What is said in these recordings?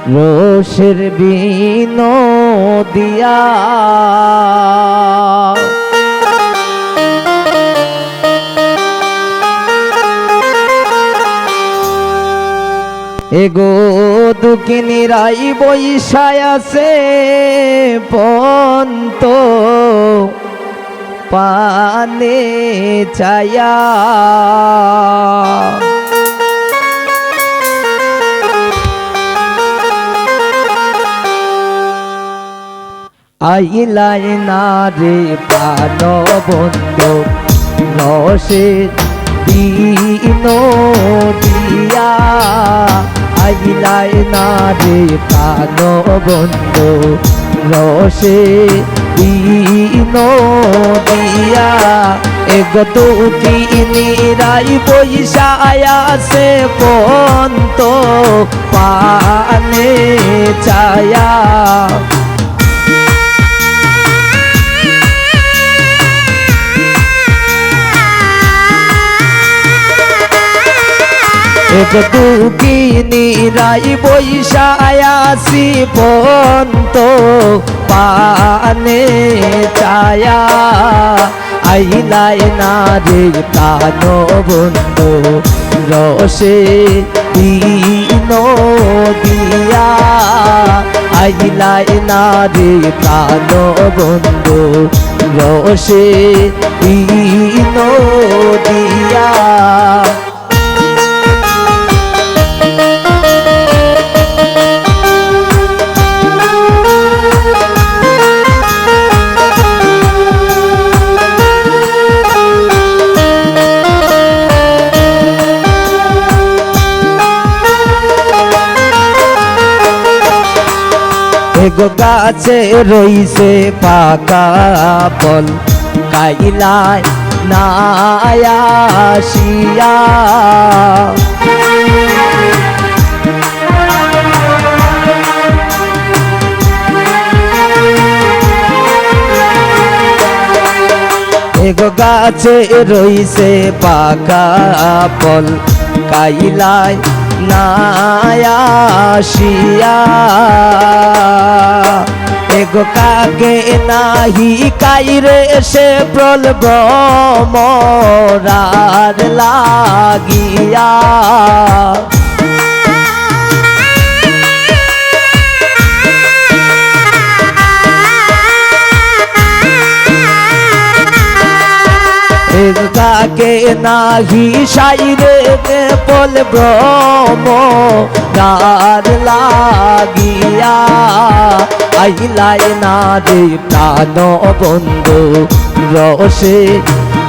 রোষের বিনোদিয়া এগো দুঃখিনী রাই বৈশায় আছে পন্ত পানে ছায়া আইলাই না রে প্রাণ বন্ধু রসের বিনোদিয়া আইলাই না রে প্রাণ বন্ধু রসের বিনোদিয়া এগো দুঃখিনী রাই বৈশায় আছে পন্ত পানে ছায়া এগো দুঃখিনী রাই বৈশায় আছি পন্ত পানে ছায়া আইলাই না রে প্রাণ বন্ধু রসে বিনোদিয়া আইলাই না রে প্রাণ বন্ধু রসে বিনোদিয়া এগো গাছে রইছে পাকা ফল খাইলাই না আসিয়া এগো গাছে রইছে পাকা ফল খাইলাই না আসিয়া এগো কাকে নাহি কাইরে সে প্রলব মরার লাগিয়া কাকে নাহি সাইরে বল ব্রহ্ম গার লাগিয়া আইলাই না রে প্রাণ বন্ধু রসে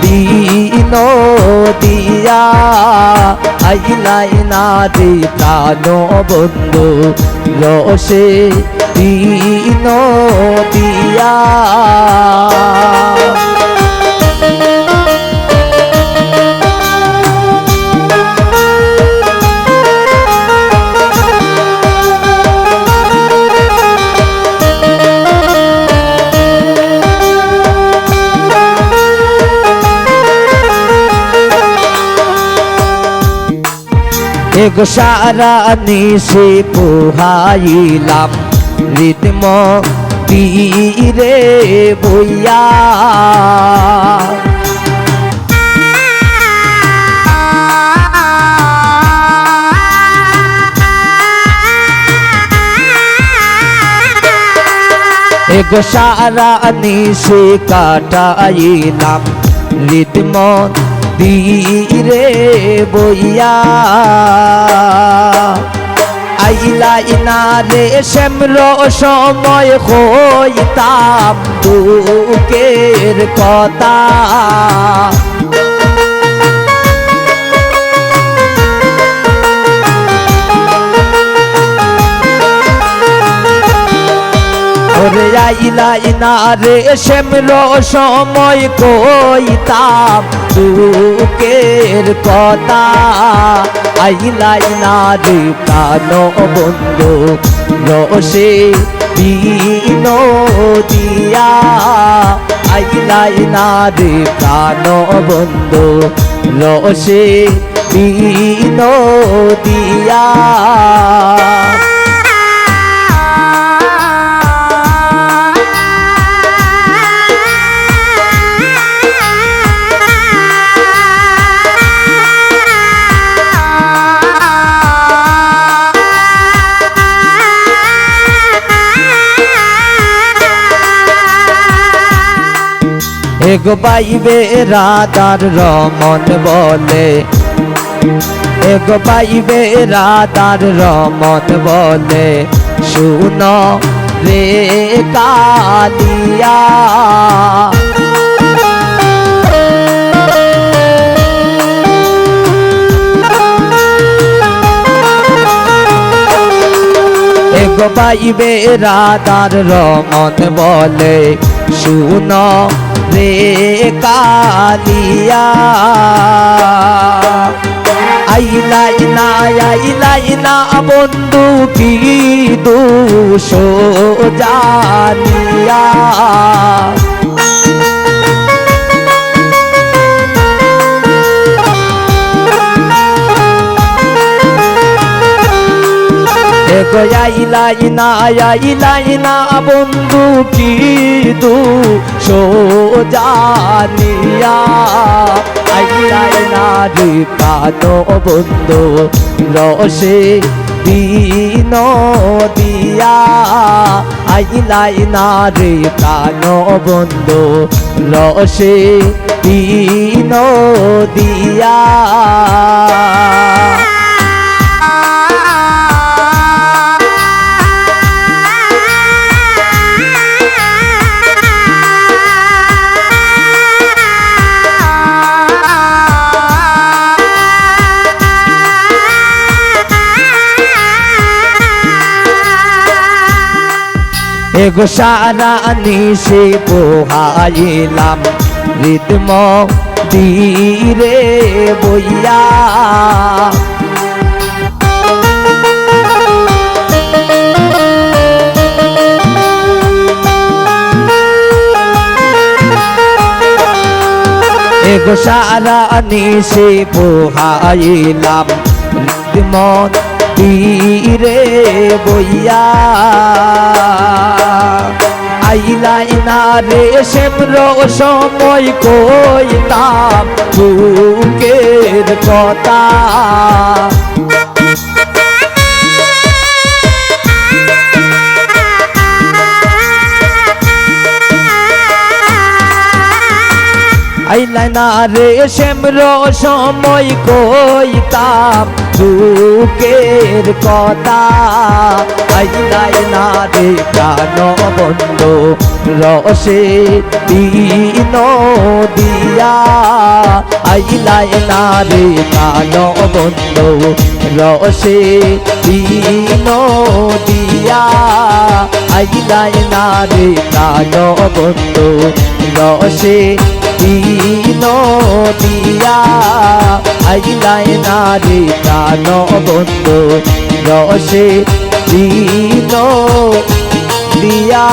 বিনোদিয়া আইলাই না রে প্রাণ বন্ধু রসে বিনোদিয়া এগো সারা নিশি পোহাইলাম রিদম তীরে বইয়া এগো সারা নিশি কাটাইলাম রিদম ধীরে বইয়া আইলাই না রে শ্যামর সময় হইতাম দুঃখের কথা ওরে আইলাই না রে শ্যামর সময় কইতাম দুঃখের কথা আইলাই না রে প্রাণ বন্ধু রসে বিনোদিয়া আইলাই না রে প্রাণ বন্ধু রসে বিনোদিয়া এগো পাইবে রাধার রমন বলে, এগো পাইবে রাধার রমন বলে, শুনো রে কালিয়া। এগো পাইবে রাধার রমন বলে, শুনো রে কালিয়া। আইলাই না বন্ধু কি দোষ জানিয়া, এগো আইলাই না বন্ধু কি দোষ জানিয়া। আইলাই না রে প্রাণ বন্ধু রসে দিন দিয়া, আইলাই না রে প্রাণ বন্ধু রসে দিন দিয়া। এগো সারা নিশে পোহাইলাম রিদম ধীরে বইয়া, এগো সারা নিশে পোহাইলাম রিদম ধীরে বইয়া। আইলাই না রে শ্যামর সময় কইতাম বুকের কথা, আইলাই না রে শ্যামর সময় কইতাম বুকের কথা। আইলাই না রে প্রাণ বন্ধু রসে দিন দিয়া, আইলাই না রে প্রাণ বন্ধু রসে দিন দিয়া। আইলাই না রে প্রাণ বন্ধু রসে দিন দিয়া, আইলাই না রে প্রাণ বন্ধু রসে দিন দিয়া।